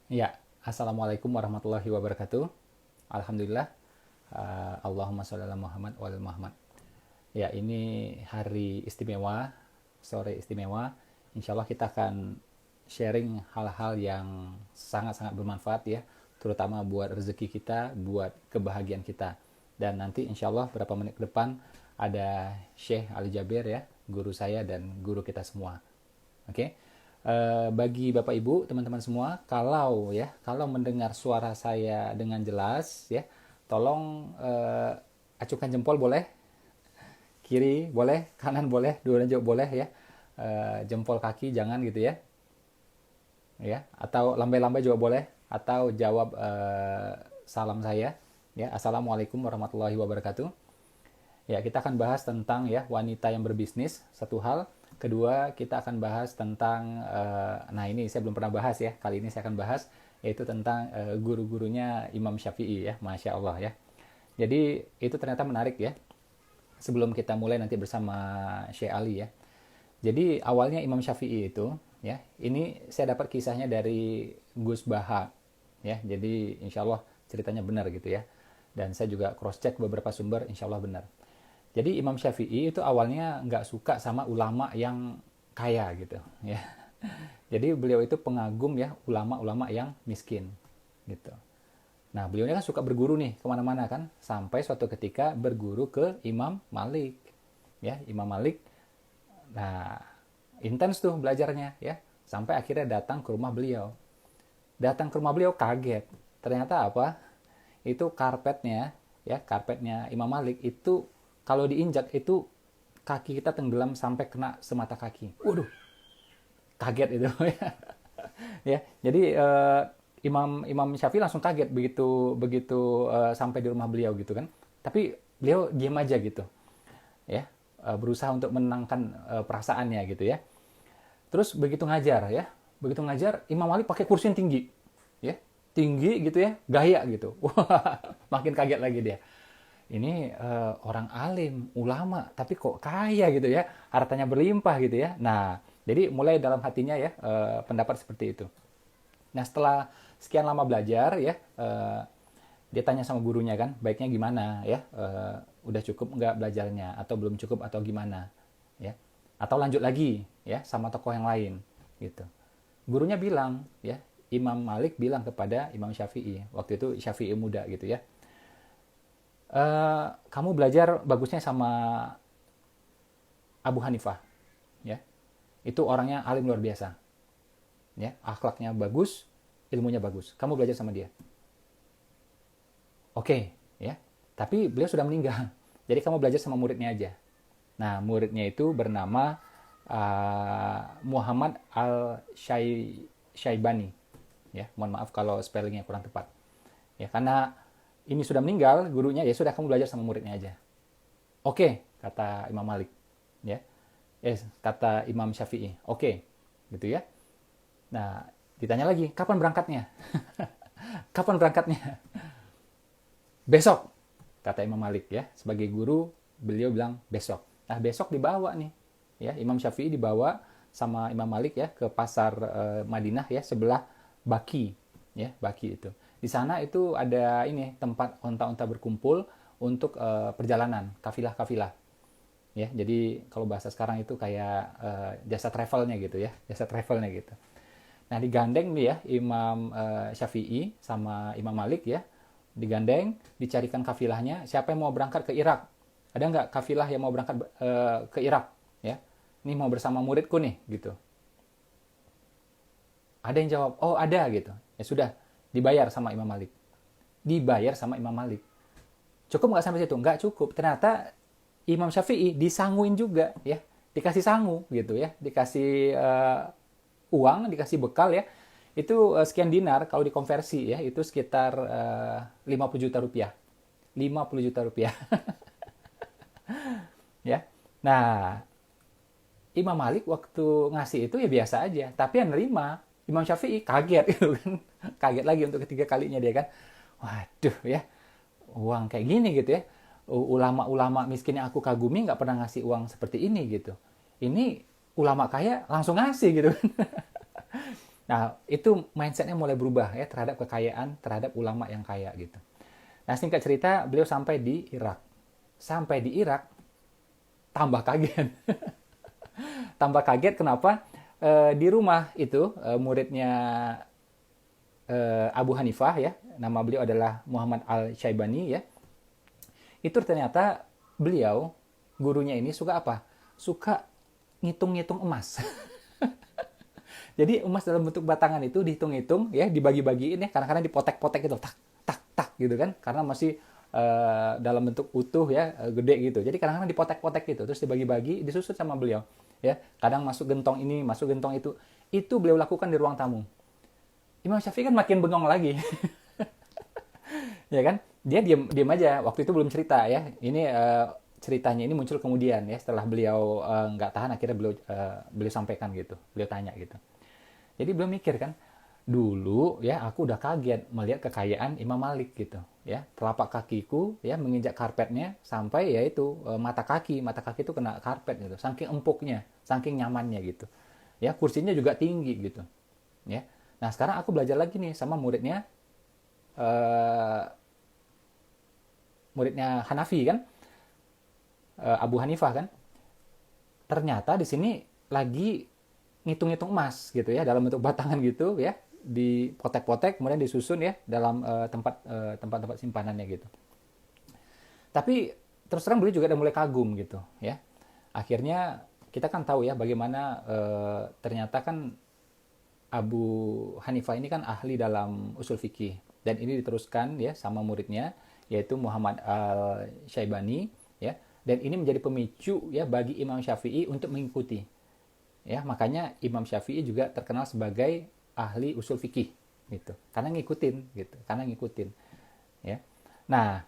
Ya, Assalamualaikum warahmatullahi wabarakatuh. Alhamdulillah. Allahumma sholli ala Muhammad wa ala Muhammad. Ya, ini hari istimewa, sore istimewa. Insya Allah kita akan sharing hal-hal yang sangat-sangat bermanfaat ya, terutama buat rezeki kita, buat kebahagiaan kita. Dan nanti insya Allah beberapa menit ke depan ada Syekh Ali Jabir ya, guru saya dan guru kita semua. Oke. Bagi Bapak Ibu, teman-teman semua, kalau mendengar suara saya dengan jelas ya, tolong acukan jempol boleh, kiri boleh, kanan boleh, dua juga boleh ya. Jempol kaki jangan gitu ya. Ya, atau lambai-lambai juga boleh atau jawab salam saya ya. Assalamualaikum warahmatullahi wabarakatuh. Ya, kita akan bahas tentang ya wanita yang berbisnis, satu hal. Kedua, kita akan bahas tentang, nah ini saya belum pernah bahas ya, kali ini saya akan bahas, yaitu tentang guru-gurunya Imam Syafi'i ya, Masya Allah ya. Jadi itu ternyata menarik ya, sebelum kita mulai nanti bersama Syekh Ali ya. Jadi awalnya Imam Syafi'i itu, ya ini saya dapat kisahnya dari Gus Baha, ya jadi insya Allah ceritanya benar gitu ya. Dan saya juga cross check beberapa sumber, insya Allah benar. Jadi Imam Syafi'i itu awalnya nggak suka sama ulama yang kaya gitu ya. Jadi beliau itu pengagum ya ulama-ulama yang miskin gitu. Nah beliau ini kan suka berguru nih kemana-mana kan, sampai suatu ketika berguru ke Imam Malik ya. Imam Malik, nah intens tuh belajarnya ya, sampai akhirnya datang ke rumah beliau. Datang ke rumah beliau kaget, ternyata apa, itu karpetnya ya, karpetnya Imam Malik itu kalau diinjak itu kaki kita tenggelam sampai kena semata kaki. Waduh, kaget itu ya. Ya, jadi Imam Imam Syafi'i langsung kaget begitu begitu sampai di rumah beliau gitu kan. Tapi beliau diam aja gitu. Ya, berusaha untuk menenangkan perasaannya gitu ya. Terus begitu ngajar ya. Begitu ngajar Imam Malik pakai kursi yang tinggi. Ya, tinggi gitu ya, gaya gitu. Wah, makin kaget lagi dia. Ini orang alim, ulama, tapi kok kaya gitu ya, hartanya berlimpah gitu ya. Nah, jadi mulai dalam hatinya ya pendapat seperti itu. Nah, setelah sekian lama belajar ya, dia tanya sama gurunya kan, baiknya gimana ya, udah cukup nggak belajarnya, atau belum cukup atau gimana, ya, atau lanjut lagi ya sama tokoh yang lain gitu. Gurunya bilang ya, Imam Malik bilang kepada Imam Syafi'i, waktu itu Syafi'i muda gitu ya, kamu belajar bagusnya sama Abu Hanifah ya, itu orangnya alim luar biasa ya, akhlaknya bagus, ilmunya bagus, kamu belajar sama dia. Oke ya, tapi beliau sudah meninggal, jadi kamu belajar sama muridnya aja. Nah muridnya itu bernama Muhammad al Syaibani ya, mohon maaf kalau spellingnya kurang tepat ya, karena ini sudah meninggal gurunya, ya sudah kamu belajar sama muridnya aja. Oke, kata Imam Malik. Ya. Kata Imam Syafi'i. Oke, gitu ya. Nah, ditanya lagi, kapan berangkatnya? Kapan berangkatnya? Besok, kata Imam Malik ya. Sebagai guru, beliau bilang besok. Nah, besok dibawa nih. Ya, Imam Syafi'i dibawa sama Imam Malik ya ke pasar Madinah ya, sebelah Baki. Ya, Baki itu. Di sana itu ada ini tempat onta-onta berkumpul untuk perjalanan, kafilah-kafilah. Ya, jadi kalau bahasa sekarang itu kayak jasa travelnya gitu ya, jasa travelnya gitu. Nah, digandeng nih ya Imam Syafi'i sama Imam Malik ya, digandeng, dicarikan kafilahnya, siapa yang mau berangkat ke Irak? Ada nggak kafilah yang mau berangkat ke Irak? Ya, ini mau bersama muridku nih gitu. Ada yang jawab, oh ada gitu. Ya sudah, dibayar sama Imam Malik. Dibayar sama Imam Malik. Cukup nggak sampai situ? Nggak cukup. Ternyata Imam Syafi'i disanguin juga ya, dikasih sangu gitu ya, dikasih uang, dikasih bekal ya. Itu sekian dinar kalau dikonversi ya, itu sekitar 50 juta rupiah. 50 juta rupiah. Ya. Nah, Imam Malik waktu ngasih itu ya biasa aja, tapi yang nerima Imam Syafi'i kaget gitu kan. Kaget lagi untuk ketiga kalinya dia kan. Waduh ya, uang kayak gini gitu ya. Ulama-ulama miskin yang aku kagumi nggak pernah ngasih uang seperti ini gitu. Ini ulama kaya langsung ngasih gitu kan. Nah, itu mindsetnya mulai berubah ya terhadap kekayaan, terhadap ulama yang kaya gitu. Nah, singkat cerita, beliau sampai di Irak. Sampai di Irak, tambah kaget. Tambah kaget kenapa? Di rumah itu, muridnya Abu Hanifah ya, nama beliau adalah Muhammad Al-Syaibani ya. Itu ternyata beliau, gurunya ini suka apa? Suka ngitung-ngitung emas. Jadi emas dalam bentuk batangan itu dihitung-hitung ya, dibagi-bagiin ya, kadang-kadang dipotek-potek gitu, tak tak tak gitu kan, karena masih dalam bentuk utuh ya, gede gitu. Jadi kadang-kadang dipotek-potek gitu, terus dibagi-bagi, disusun sama beliau ya. Kadang masuk gentong ini, masuk gentong itu. Itu beliau lakukan di ruang tamu. Imam Syafi'i kan makin bengong lagi. Ya kan? Dia diam aja. Waktu itu belum cerita ya. Ini ceritanya ini muncul kemudian ya, setelah beliau nggak tahan, akhirnya beliau sampaikan gitu. Beliau tanya gitu. Jadi beliau mikir kan, dulu ya aku udah kaget melihat kekayaan Imam Malik gitu ya. Telapak kakiku ya menginjak karpetnya sampai ya itu mata kaki itu kena karpet gitu. Saking empuknya, saking nyamannya gitu. Ya, kursinya juga tinggi gitu. Ya. Nah, sekarang aku belajar lagi nih sama eh, muridnya Hanafi kan, Abu Hanifah kan. Ternyata di sini lagi ngitung-ngitung emas gitu ya, dalam bentuk batangan gitu ya, dipotek-potek kemudian disusun ya dalam tempat-tempat simpanannya gitu. Tapi terus terang beliau juga udah mulai kagum gitu ya. Akhirnya kita kan tahu ya bagaimana ternyata kan Abu Hanifah ini kan ahli dalam usul fikih, dan ini diteruskan ya sama muridnya yaitu Muhammad Al-Syaibani ya, dan ini menjadi pemicu ya bagi Imam Syafi'i untuk mengikuti. Ya, makanya Imam Syafi'i juga terkenal sebagai ahli usul fikih gitu. Karena ngikutin gitu, karena ngikutin ya. Nah,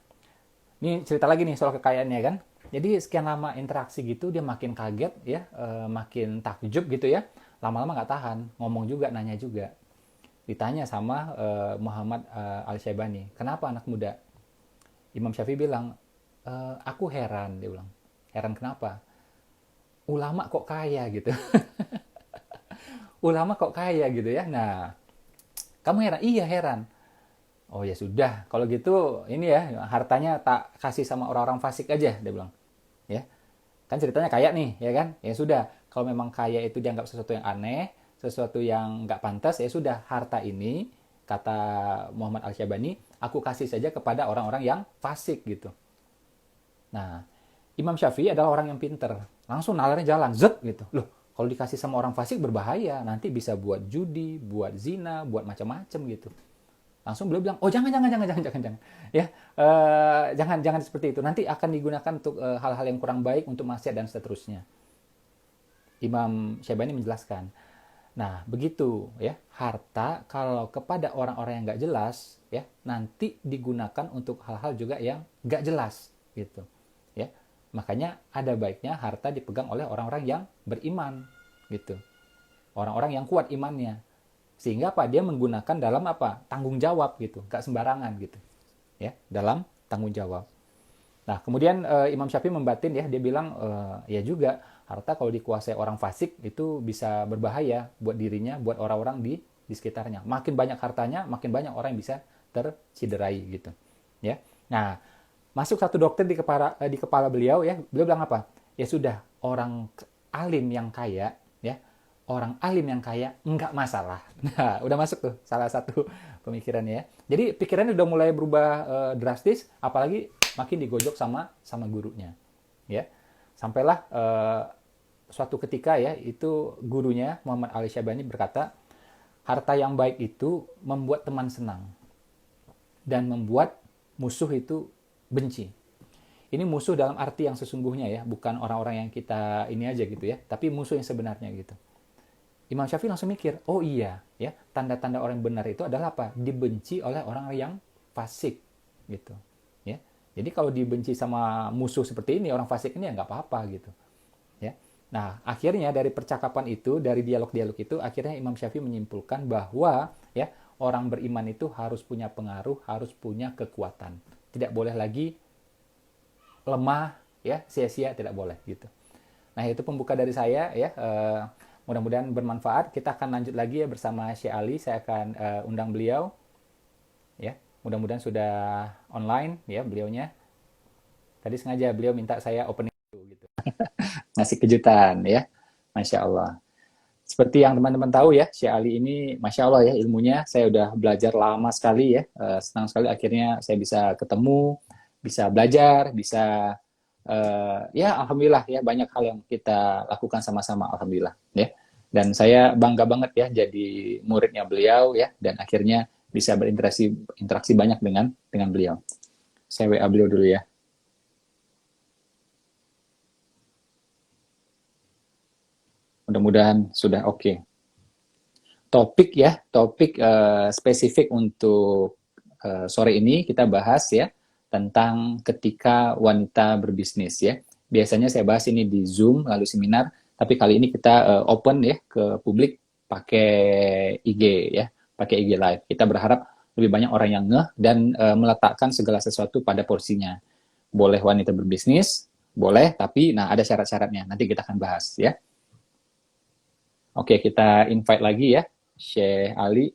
ini cerita lagi nih soal kekayaannya kan. Jadi sekian lama interaksi gitu dia makin kaget ya, makin takjub gitu ya. Lama-lama nggak tahan, ngomong juga, nanya juga. Ditanya sama Muhammad Al-Syaibani, "Kenapa anak muda?" Imam Syafi'i bilang, "Aku heran," dia bilang. "Heran kenapa?" "Ulama kok kaya gitu." Ulama kok kaya gitu ya. Nah, kamu heran? Iya heran. Oh ya sudah, kalau gitu ini ya hartanya tak kasih sama orang-orang fasik aja, dia bilang. Ya, kan ceritanya kaya nih, ya kan? Ya sudah, kalau memang kaya itu dianggap sesuatu yang aneh, sesuatu yang nggak pantas, ya sudah, harta ini, kata Muhammad Al-Syabani, aku kasih saja kepada orang-orang yang fasik gitu. Nah, Imam Syafi'i adalah orang yang pinter. Langsung nalarnya jalan, zet gitu. Loh, kalau dikasih sama orang fasik berbahaya, nanti bisa buat judi, buat zina, buat macam-macam gitu. Langsung beliau bilang, oh jangan. Ya, jangan seperti itu. Nanti akan digunakan untuk hal-hal yang kurang baik, untuk maksiat dan seterusnya. Imam Syabani menjelaskan. Nah, begitu ya, harta kalau kepada orang-orang yang nggak jelas, ya nanti digunakan untuk hal-hal juga yang nggak jelas gitu. Ya, makanya ada baiknya harta dipegang oleh orang-orang yang beriman gitu, orang-orang yang kuat imannya, sehingga apa, dia menggunakan dalam apa, tanggung jawab gitu, nggak sembarangan gitu ya, dalam tanggung jawab. Nah, kemudian Imam Syafi'i membatin ya, dia bilang ya juga harta kalau dikuasai orang fasik itu bisa berbahaya buat dirinya, buat orang-orang di sekitarnya. Makin banyak hartanya, makin banyak orang yang bisa terciderai gitu. Ya. Nah, masuk satu doktrin di kepala beliau ya. Beliau bilang apa? Ya sudah, orang alim yang kaya ya, orang alim yang kaya nggak masalah. Nah, udah masuk tuh salah satu pemikirannya ya. Jadi pikirannya udah mulai berubah drastis, apalagi makin digojok sama gurunya. Ya. Sampailah suatu ketika ya, itu gurunya Muhammad Ali Syabani berkata, harta yang baik itu membuat teman senang dan membuat musuh itu benci. Ini musuh dalam arti yang sesungguhnya ya, bukan orang-orang yang kita ini aja gitu ya, tapi musuh yang sebenarnya gitu. Imam Syafi'i langsung mikir, oh iya ya, tanda-tanda orang yang benar itu adalah apa? Dibenci oleh orang yang fasik gitu. Ya. Jadi kalau dibenci sama musuh seperti ini, orang fasik ini ya nggak apa-apa gitu. Ya. Nah, akhirnya dari percakapan itu, dari dialog-dialog itu, akhirnya Imam Syafi'i menyimpulkan bahwa ya, orang beriman itu harus punya pengaruh, harus punya kekuatan. Tidak boleh lagi lemah, ya, sia-sia, tidak boleh gitu. Nah, itu pembuka dari saya ya. Mudah-mudahan bermanfaat. Kita akan lanjut lagi ya bersama Syekh Ali. Saya akan undang beliau ya. Mudah-mudahan sudah online ya beliaunya. Tadi sengaja beliau minta saya opening gitu. Ngasih kejutan ya. Masya Allah. Seperti yang teman-teman tahu ya, Syekh Ali ini Masya Allah ya ilmunya. Saya udah belajar lama sekali ya. Senang sekali akhirnya saya bisa ketemu, bisa belajar, bisa ya alhamdulillah ya banyak hal yang kita lakukan sama-sama alhamdulillah ya. Dan saya bangga banget ya jadi muridnya beliau ya dan akhirnya bisa berinteraksi banyak dengan beliau. Saya WA beliau dulu ya. Mudah-mudahan sudah oke. Topik ya, topik spesifik untuk sore ini kita bahas ya tentang ketika wanita berbisnis ya. Biasanya saya bahas ini di Zoom lalu seminar, tapi kali ini kita open ya ke publik pakai IG ya, pakai IG live. Kita berharap lebih banyak orang yang ngeh dan meletakkan segala sesuatu pada porsinya. Boleh wanita berbisnis, boleh, tapi nah ada syarat-syaratnya. Nanti kita akan bahas ya. Oke, kita invite lagi ya, Syekh Ali.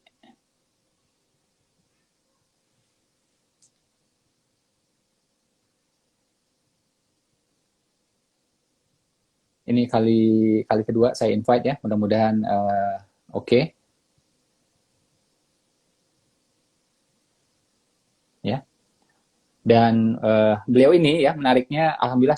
Ini kali kedua saya invite ya, mudah-mudahan oke. Ya. Dan beliau ini ya menariknya, alhamdulillah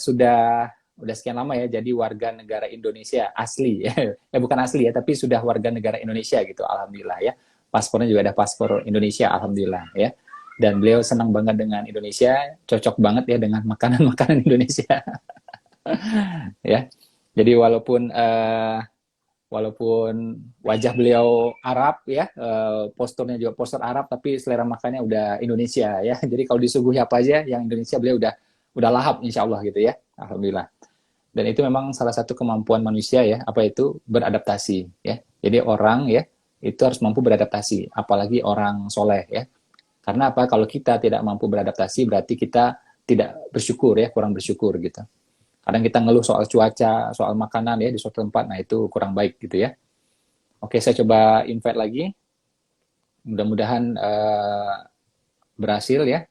udah sekian lama ya jadi warga negara Indonesia asli ya. Bukan asli ya, tapi sudah warga negara Indonesia gitu, alhamdulillah ya. Paspornya juga ada paspor Indonesia, alhamdulillah ya. Dan beliau senang banget dengan Indonesia, cocok banget ya dengan makanan-makanan Indonesia ya. Jadi walaupun wajah beliau Arab ya, posturnya juga postur Arab, tapi selera makannya udah Indonesia ya. Jadi kalau disuguhi apa aja yang Indonesia beliau udah lahap insya Allah gitu ya, alhamdulillah. Dan itu memang salah satu kemampuan manusia ya, apa itu beradaptasi ya. Jadi orang ya itu harus mampu beradaptasi, apalagi orang soleh ya. Karena apa? Kalau kita tidak mampu beradaptasi berarti kita tidak bersyukur ya, kurang bersyukur gitu. Kadang kita ngeluh soal cuaca, soal makanan ya di suatu tempat, nah itu kurang baik gitu ya. Oke, saya coba invite lagi. Mudah-mudahan berhasil ya.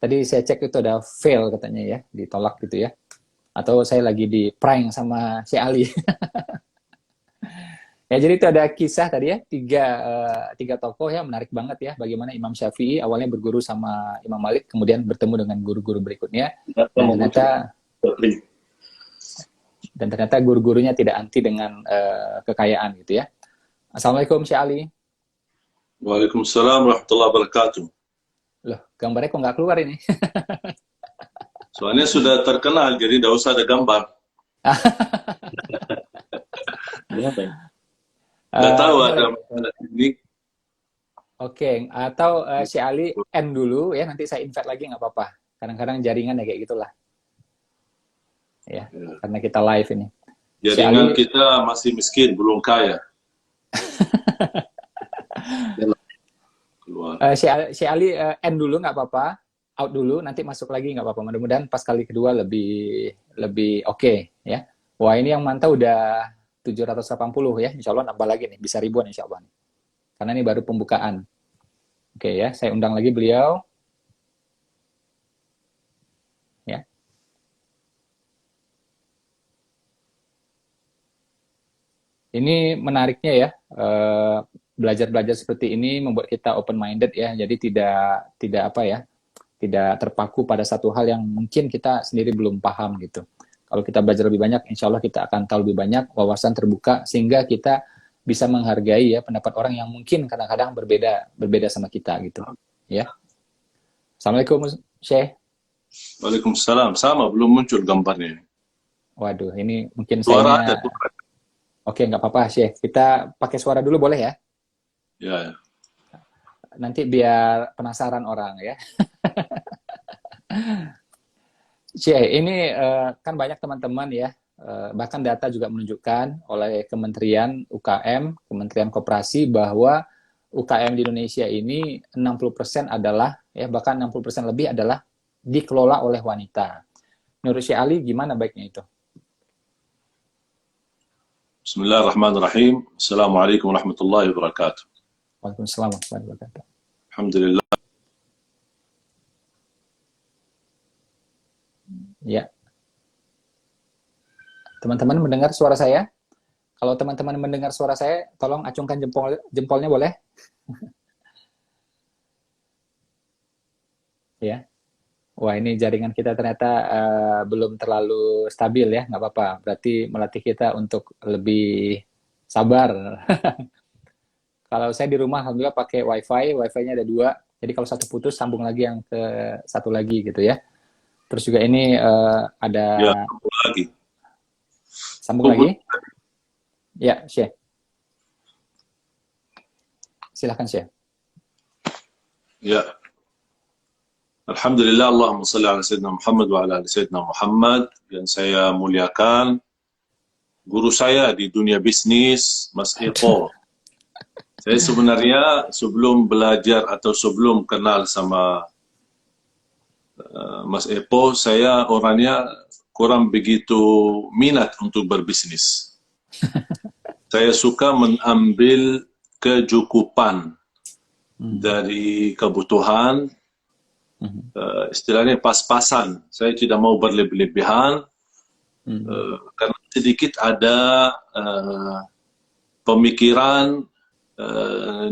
Tadi saya cek itu ada fail katanya ya, ditolak gitu ya. Atau saya lagi di prank sama si Ali. Ya, jadi itu ada kisah tadi ya, tiga tokoh ya, menarik banget ya. Bagaimana Imam Syafi'i awalnya berguru sama Imam Malik, kemudian bertemu dengan guru-guru berikutnya. Dan ternyata guru-gurunya tidak anti dengan kekayaan gitu ya. Assalamualaikum Syekh Ali. Waalaikumsalam warahmatullahi wabarakatuh. Loh, gambarnya kok nggak keluar ini? Soalnya sudah terkenal, jadi tidak usah ada gambar. Nggak tahu ada masalah ini. Oke, atau Syekh Ali end dulu ya, nanti saya invite lagi nggak apa-apa. Kadang-kadang jaringan ya kayak gitulah. Ya, karena kita live ini. Jaringan kita masih miskin, belum kaya. Syekh Ali end dulu nggak apa-apa, out dulu, nanti masuk lagi nggak apa-apa. Mudah-mudahan pas kali kedua lebih oke ya. Wah ini yang mantau udah 780 ya, insya Allah nambah lagi nih, bisa ribuan insya Allah nih. Karena ini baru pembukaan. Oke ya, saya undang lagi beliau. Ya. Ini menariknya ya, belajar-belajar seperti ini membuat kita open minded ya. Jadi tidak apa ya, tidak terpaku pada satu hal yang mungkin kita sendiri belum paham gitu. Kalau kita belajar lebih banyak, insya Allah kita akan tahu lebih banyak, wawasan terbuka sehingga kita bisa menghargai ya pendapat orang yang mungkin kadang-kadang berbeda sama kita gitu. Ya. Assalamualaikum Syekh. Waalaikumsalam, sama belum muncul gambarnya. Waduh, ini mungkin Suara saya. Oke, nggak apa-apa Syekh. Kita pakai suara dulu boleh ya? Ya. Nanti biar penasaran orang ya. Syekh, ini kan banyak teman-teman ya, bahkan data juga menunjukkan oleh Kementerian UKM, Kementerian Koperasi bahwa UKM di Indonesia ini 60% adalah, ya bahkan 60% lebih adalah dikelola oleh wanita. Menurut Syekh Ali, gimana baiknya itu? Bismillahirrahmanirrahim. Assalamualaikum warahmatullahi wabarakatuh. Waalaikumsalam warahmatullahi wabarakatuh. Alhamdulillah. Ya, teman-teman mendengar suara saya? Kalau teman-teman mendengar suara saya, tolong acungkan jempolnya boleh? Ya. Wah, ini jaringan kita ternyata belum terlalu stabil ya, nggak apa-apa. Berarti melatih kita untuk lebih sabar. Kalau saya di rumah, alhamdulillah pakai wifi-nya ada 2. Jadi kalau satu putus, sambung lagi yang ke satu lagi gitu ya. Terus juga ini ada Ya, apa lagi? sambung lagi. Ya, Syekh. Silahkan Syekh. Ya. Alhamdulillah, Allahumma salli ala Sayyidina Muhammad wa ala ali Sayyidina Muhammad. Yang saya muliakan, guru saya di dunia bisnis, Mas Eko. Saya sebenarnya sebelum belajar atau sebelum kenal sama Mas Eko, saya orangnya kurang begitu minat untuk berbisnis. Saya suka mengambil kecukupan dari kebutuhan, istilahnya pas-pasan. Saya tidak mau berlebih-lebihan, karena sedikit ada pemikiran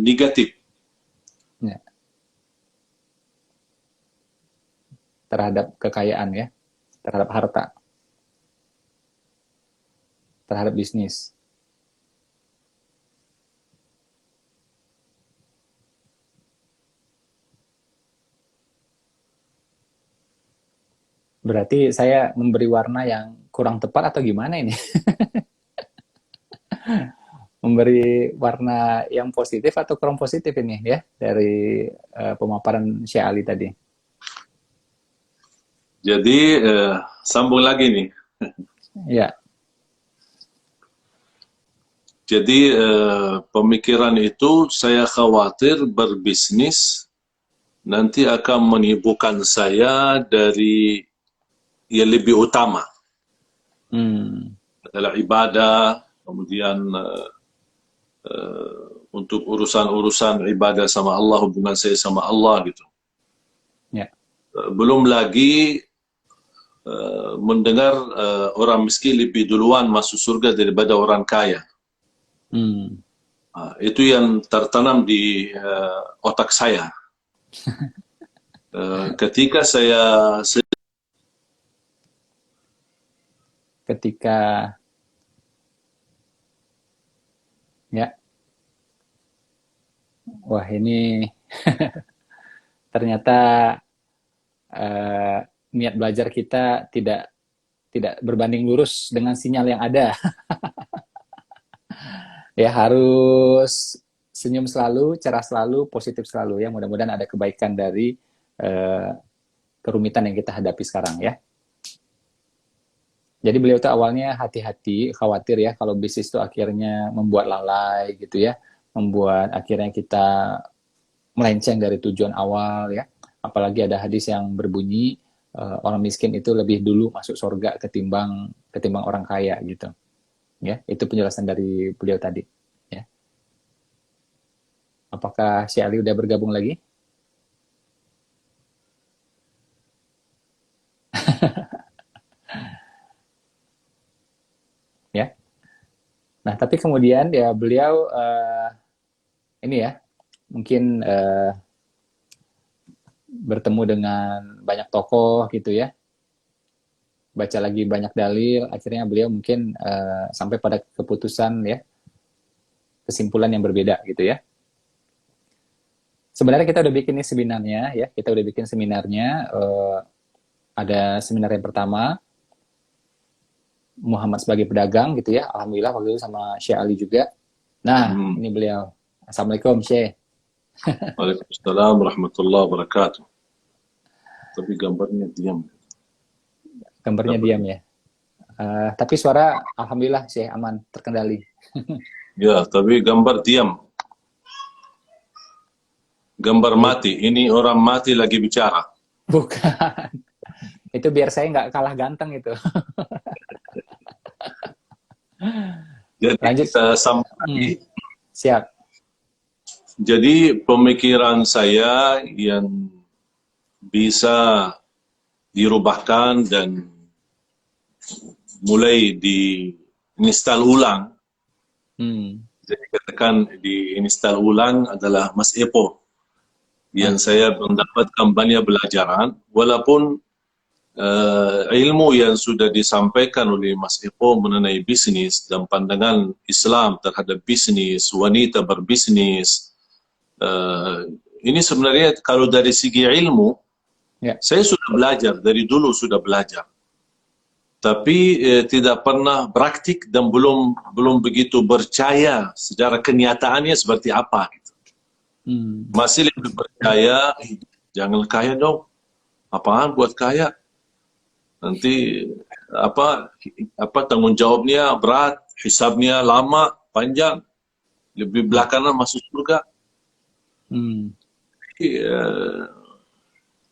negatif. Ya. Terhadap kekayaan ya, terhadap harta, terhadap bisnis. Berarti saya memberi warna yang kurang tepat atau gimana ini? Memberi warna yang positif atau kurang positif ini ya dari pemaparan Syekh Ali tadi. Jadi sambung lagi nih. Ya. Jadi pemikiran itu saya khawatir berbisnis nanti akan menyibukkan saya dari yang lebih utama. Adalah ibadah, kemudian untuk urusan-urusan ibadah sama Allah, hubungan saya sama Allah gitu. Ya. Belum lagi mendengar orang miskin lebih duluan masuk surga daripada orang kaya. Itu yang tertanam di otak saya. Ketika ya, wah ini ternyata niat belajar kita tidak berbanding lurus dengan sinyal yang ada. Ya, harus senyum selalu, cerah selalu, positif selalu ya. Mudah-mudahan ada kebaikan dari kerumitan yang kita hadapi sekarang ya. Jadi beliau tuh awalnya hati-hati, khawatir ya kalau bisnis itu akhirnya membuat lalai gitu ya, membuat akhirnya kita melenceng dari tujuan awal ya. Apalagi ada hadis yang berbunyi orang miskin itu lebih dulu masuk surga ketimbang orang kaya gitu. Ya, itu penjelasan dari beliau tadi. Ya. Apakah Syekh Ali udah bergabung lagi? Ya. Nah, tapi kemudian ya beliau ini ya, mungkin bertemu dengan banyak tokoh gitu ya, baca lagi banyak dalil, akhirnya beliau mungkin sampai pada keputusan ya, kesimpulan yang berbeda gitu ya. Sebenarnya kita udah bikin ini seminarnya ya, kita udah bikin seminarnya, ada seminar yang pertama, Muhammad sebagai pedagang gitu ya, alhamdulillah waktu itu sama Syekh Ali juga. Nah, ini beliau. Assalamualaikum Syekh. Waalaikumsalam warahmatullahi wabarakatuh. Tapi gambarnya diam. Gambarnya diam ya. Tapi suara alhamdulillah Syekh aman, terkendali. Ya, tapi gambar diam. Gambar mati. Ini orang mati lagi bicara. Bukan. Itu biar saya nggak kalah ganteng itu. Jadi Lanjut. kita sambung. Siap. Jadi pemikiran saya yang bisa dirubahkan dan mulai diinstal ulang. Jadi katakan diinstal ulang adalah Mas Epo yang saya mendapatkan banyak pelajaran, walaupun ilmu yang sudah disampaikan oleh Mas Epo mengenai bisnis dan pandangan Islam terhadap bisnis, wanita berbisnis, ini sebenarnya kalau dari segi ilmu, saya sudah belajar, dari dulu sudah belajar. Tapi tidak pernah praktik dan belum begitu percaya secara kenyataannya seperti apa. Gitu. Masih lebih percaya, jangan kaya dong. Apaan buat kaya? Nanti apa tanggung jawabnya berat, hisabnya lama, panjang, lebih belakangan masuk surga. Jadi,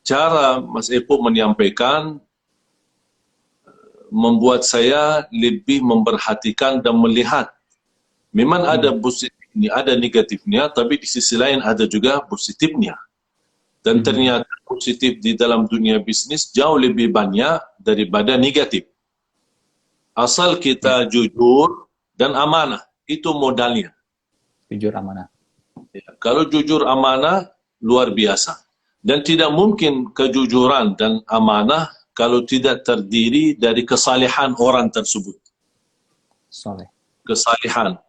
cara Mas Epo menyampaikan membuat saya lebih memperhatikan dan melihat. Memang ada positifnya, ada negatifnya, tapi di sisi lain ada juga positifnya. Dan ternyata positif di dalam dunia bisnis jauh lebih banyak daripada negatif. Asal kita jujur dan amanah, itu modalnya. Jujur amanah. Ya, kalau jujur amanah, luar biasa. Dan tidak mungkin kejujuran dan amanah kalau tidak terdiri dari kesalehan orang tersebut. Soleh. Kesalehan.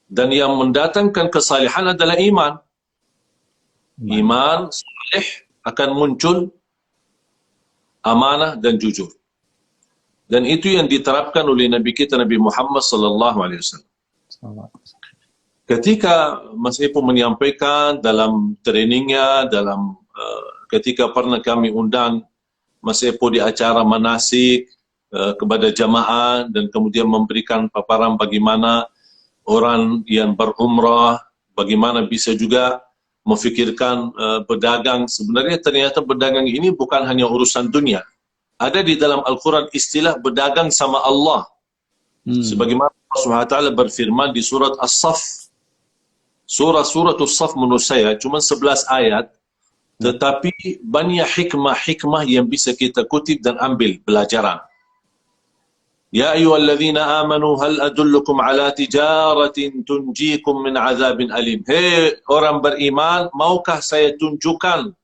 Dan yang mendatangkan kesalehan adalah iman. Iman saleh akan muncul amanah dan jujur. Dan itu yang diterapkan oleh Nabi kita Nabi Muhammad sallallahu alaihi wasallam. Ketika Mas Epo menyampaikan dalam trainingnya, dalam ketika pernah kami undang Mas Epo di acara manasik kepada jamaah dan kemudian memberikan paparan bagaimana orang yang berumrah, bagaimana bisa juga memfikirkan berdagang. Sebenarnya ternyata berdagang ini bukan hanya urusan dunia. Ada di dalam Al-Quran istilah berdagang sama Allah. Sebagaimana Allah SWT berfirman di surat As-Saff. Surat As-Saff menurut saya cuma 11 ayat. Tetapi banyak hikmah-hikmah yang bisa kita kutip dan ambil pelajaran. Ya ayyuhalladzina amanu hal adullukum ala tijaratin tunjikum min azabin alim. Hei orang beriman, maukah saya tunjukkan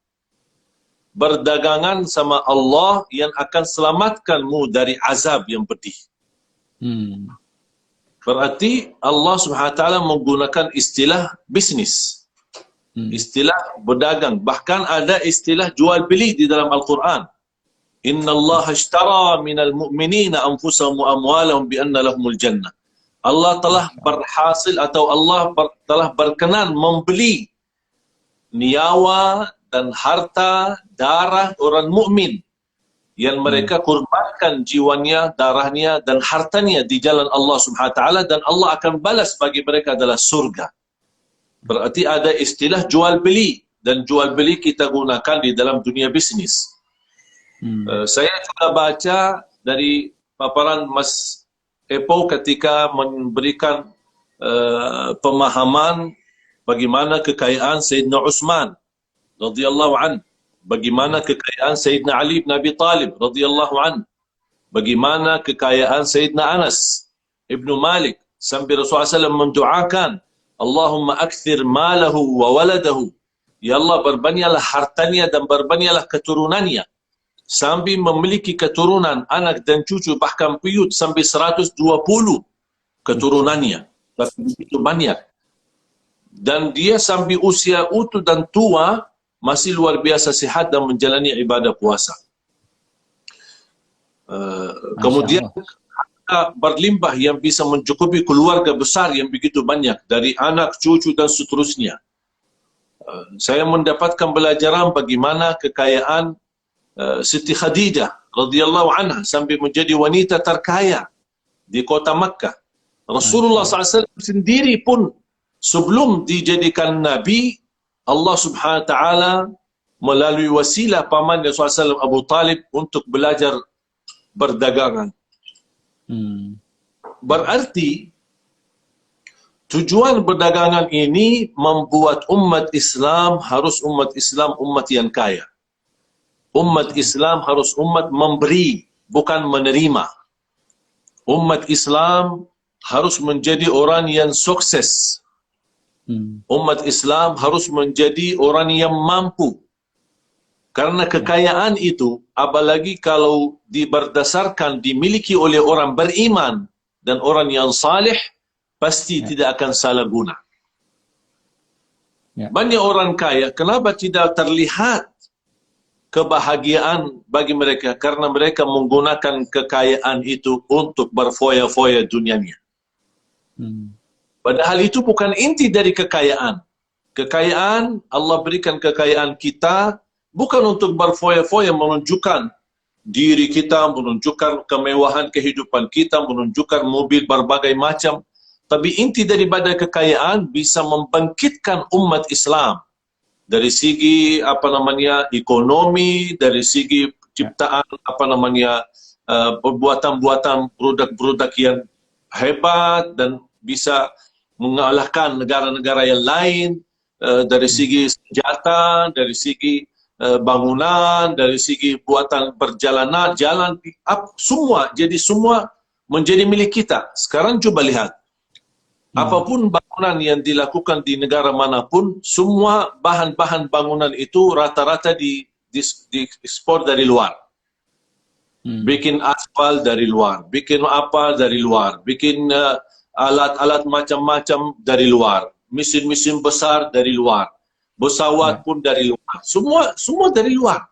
berdagangan sama Allah yang akan selamatkanmu dari azab yang pedih. Berarti Allah SWT menggunakan istilah bisnis. Istilah berdagang. Bahkan ada istilah jual beli di dalam Al-Quran. Inna Allah ashtara minal mu'minina anfusahum wa amwalahum bi anna lahumul jannah. Allah telah berhasil atau Allah telah berkenan membeli nyawa dan harta, darah orang mukmin yang mereka kurbankan jiwanya, darahnya dan hartanya di jalan Allah Subhanahu wa taala, dan Allah akan balas bagi mereka adalah surga. Berarti ada istilah jual beli, dan jual beli kita gunakan di dalam dunia bisnis. Saya juga baca dari paparan Mas Epo ketika memberikan pemahaman bagaimana kekayaan Sayyidina Utsman radhiyallahu an, bagaimana kekayaan Sayyidina Ali bin Abi Talib radhiyallahu an, bagaimana kekayaan Sayyidina Anas ibnu Malik, sampai Rasulullah SAW mendoakan Allahumma akthir malahu wa waladahu, ya Allah berbanyaklah hartanya dan berbanyaklah keturunannya, sampai memiliki keturunan anak dan cucu bahkan puyut sampai 120 keturunannya, begitu banyak. Dan dia sampai usia utuh dan tua masih luar biasa sehat dan menjalani ibadah puasa. Kemudian berlimpah yang bisa mencukupi keluarga besar yang begitu banyak, dari anak, cucu dan seterusnya. Saya mendapatkan pelajaran bagaimana kekayaan Siti Khadijah radhiyallahu anha sampai menjadi wanita terkaya di kota Makkah. Rasulullah SAW sendiri pun sebelum dijadikan Nabi, Allah Subhanahu wa taala melalui wasilah paman Rasulullah SAW Abu Talib untuk belajar berdagangan. Berarti Tujuan perdagangan ini membuat umat Islam harus umat yang kaya. Umat Islam harus umat memberi, bukan menerima. Umat Islam harus menjadi orang yang sukses. Umat Islam harus menjadi orang yang mampu. Karena kekayaan itu, apalagi kalau berdasarkan dimiliki oleh orang beriman dan orang yang saleh, pasti tidak akan salah guna. Banyak orang kaya, kenapa tidak terlihat kebahagiaan bagi mereka? Karena mereka menggunakan kekayaan itu untuk berfoya-foya dunianya. Padahal itu bukan inti dari kekayaan. Kekayaan, Allah berikan kekayaan kita bukan untuk berfoya-foya, menunjukkan diri kita, menunjukkan kemewahan kehidupan kita, menunjukkan mobil berbagai macam. Tapi inti daripada kekayaan bisa membangkitkan umat Islam dari segi ekonomi, dari segi ciptaan perbuatan-buatan produk-produk yang hebat dan bisa mengalahkan negara-negara yang lain, dari segi senjata, dari segi bangunan, dari segi buatan perjalanan, jalan, semua. Jadi semua menjadi milik kita. Sekarang coba lihat. Apapun bangunan yang dilakukan di negara manapun, semua bahan-bahan bangunan itu rata-rata diekspor dari luar. Bikin aspal dari luar, bikin apa dari luar, bikin alat-alat macam-macam dari luar, mesin-mesin besar dari luar, pesawat pun dari luar, semua dari luar.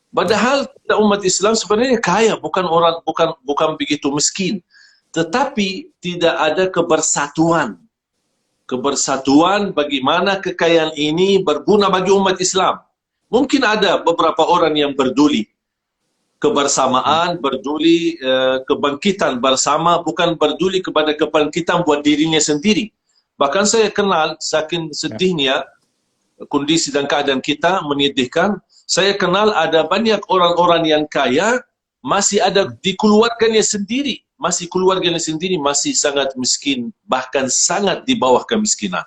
Padahal kita umat Islam sebenarnya kaya, bukan begitu miskin. Tetapi tidak ada kebersatuan. Kebersatuan bagaimana kekayaan ini berguna bagi umat Islam. Mungkin ada beberapa orang yang berduli. Kebersamaan, berduli, kebangkitan bersama, bukan berduli kepada kebangkitan buat dirinya sendiri. Bahkan saya kenal, saking sedihnya kondisi dan keadaan kita menyedihkan, saya kenal ada banyak orang-orang yang kaya, masih ada di keluarganya sendiri. Keluarganya sendiri masih sangat miskin, bahkan sangat di bawah kemiskinan.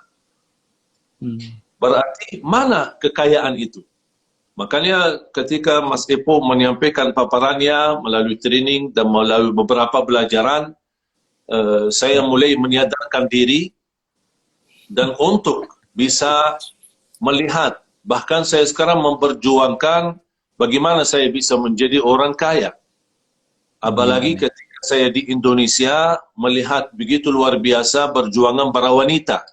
Berarti mana kekayaan itu? Makanya ketika Mas Epo menyampaikan paparannya melalui training dan melalui beberapa pelajaran, saya mulai menyadarkan diri dan untuk bisa melihat, bahkan saya sekarang memperjuangkan bagaimana saya bisa menjadi orang kaya. Apalagi ketika saya di Indonesia melihat begitu luar biasa perjuangan para wanita.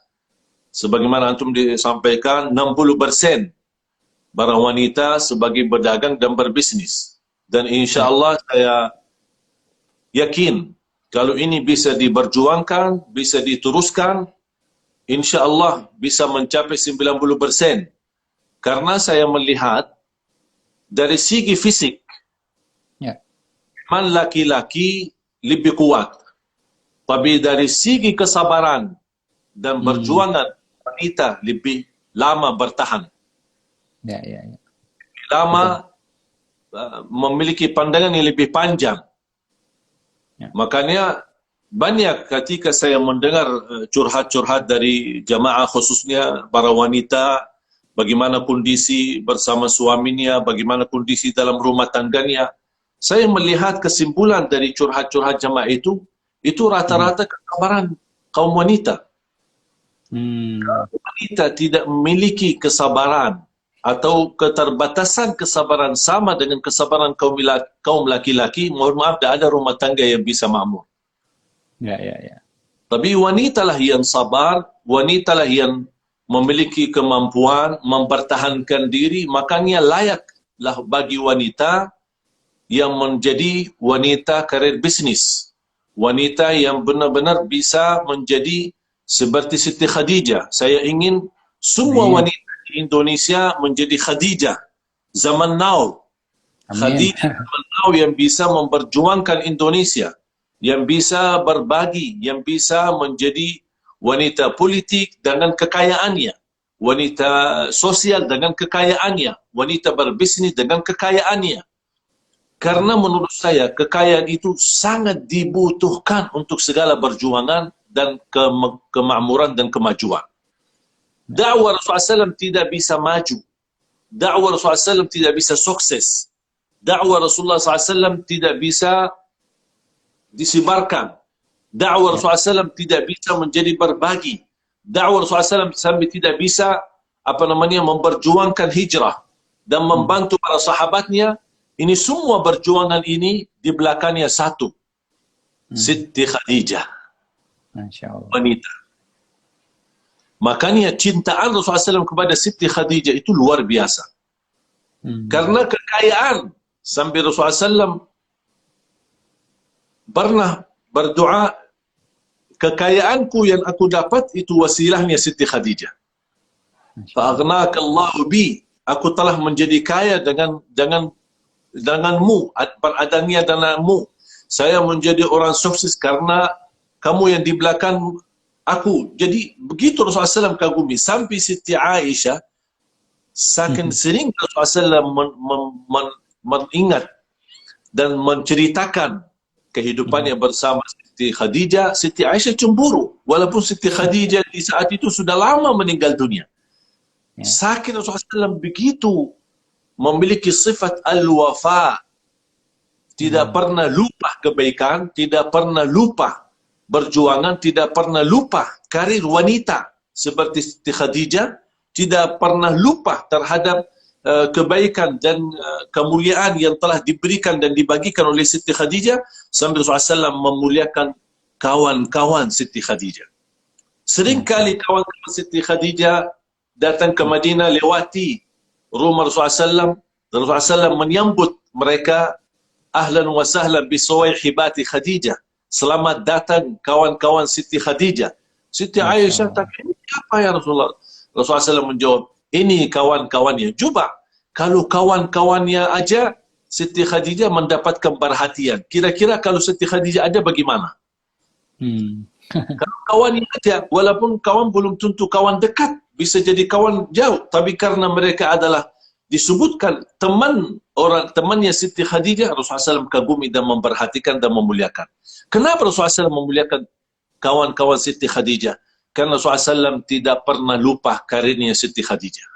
Sebagaimana antum disampaikan, 60% para wanita sebagai berdagang dan berbisnis. Dan insya Allah saya yakin kalau ini bisa diperjuangkan, bisa diteruskan, insya Allah bisa mencapai 90%. Karena saya melihat dari segi fisik, laki-laki lebih kuat. Tapi dari segi kesabaran dan perjuangan, wanita lebih lama bertahan. Lama memiliki pandangan yang lebih panjang. Makanya banyak ketika saya mendengar curhat-curhat dari jamaah, khususnya para wanita, bagaimana kondisi bersama suaminya, bagaimana kondisi dalam rumah tangganya, saya melihat kesimpulan dari curhat-curhat jamaah itu rata-rata kesabaran kaum wanita. Wanita tidak memiliki kesabaran atau keterbatasan kesabaran sama dengan kesabaran kaum laki-laki. Mohon maaf, tidak ada rumah tangga yang bisa makmur. Tapi wanitalah yang sabar, wanitalah yang memiliki kemampuan mempertahankan diri. Makanya layaklah bagi wanita yang menjadi wanita karir bisnis. Wanita yang benar-benar bisa menjadi seperti Siti Khadijah. Saya ingin semua wanita di Indonesia menjadi Khadijah zaman now. Khadijah zaman now yang bisa memperjuangkan Indonesia, yang bisa berbagi, yang bisa menjadi wanita politik dengan kekayaannya, wanita sosial dengan kekayaannya, wanita berbisnis dengan kekayaannya. Karena menurut saya kekayaan itu sangat dibutuhkan untuk segala perjuangan dan kemakmuran dan kemajuan. Dakwah Rasulullah SAW tidak bisa maju. Dakwah Rasulullah SAW tidak bisa sukses. Dakwah Rasulullah SAW tidak bisa disebarkan. Dakwah Rasulullah SAW tidak bisa menjadi berbagi. Dakwah Rasulullah SAW sampai tidak bisa memperjuangkan hijrah dan membantu para sahabatnya. Ini semua perjuangan ini di belakangnya satu, Siti Khadijah, Masya Allah. wanita. Makanya cintaan Rasulullah SAW kepada Siti Khadijah itu luar biasa. Karena kekayaan, sampai Rasulullah SAW pernah berdoa, kekayaanku yang aku dapat itu wasilahnya Siti Khadijah. Fa'aghnaakallahu bi, aku telah menjadi kaya denganmu, beradanya denganmu. Saya menjadi orang sukses karena kamu yang di belakang aku. Jadi begitu Rasulullah SAW kagumi. Sampai Siti Aisyah saking sering Rasulullah SAW mengingat dan menceritakan kehidupannya bersama Siti Khadijah. Siti Aisyah cemburu, walaupun Siti Khadijah di saat itu sudah lama meninggal dunia. Saking Rasulullah SAW begitu memiliki sifat al-wafa, tidak pernah lupa kebaikan, tidak pernah lupa perjuangan, tidak pernah lupa karir wanita seperti Siti Khadijah, tidak pernah lupa terhadap kebaikan dan kemuliaan yang telah diberikan dan dibagikan oleh Siti Khadijah, sambil Rasulullah SAW memuliakan kawan-kawan Siti Khadijah. Seringkali kawan-kawan Siti Khadijah datang ke Madinah, lewati rumah Rasulullah SAW, dan Rasulullah SAW menyambut mereka, ahlan wa sahlan bi suwaihibati Khadijah. Selamat datang kawan-kawan Siti Khadijah. Siti Aisyah tanya, ini apa ya Rasulullah? Rasulullah SAW menjawab, ini kawan-kawannya. Cuba, kalau kawan-kawannya aja Siti Khadijah mendapatkan perhatian. Kira-kira kalau Siti Khadijah ada bagaimana? Kalau kawannya aja, walaupun kawan belum tentu kawan dekat, bisa jadi kawan jauh, tapi karena mereka adalah disebutkan temannya Siti Khadijah, Rasulullah SAW kagumi dan memperhatikan dan memuliakan. Kenapa Rasulullah SAW memuliakan kawan-kawan Siti Khadijah? Karena Rasulullah SAW tidak pernah lupa karirnya Siti Khadijah.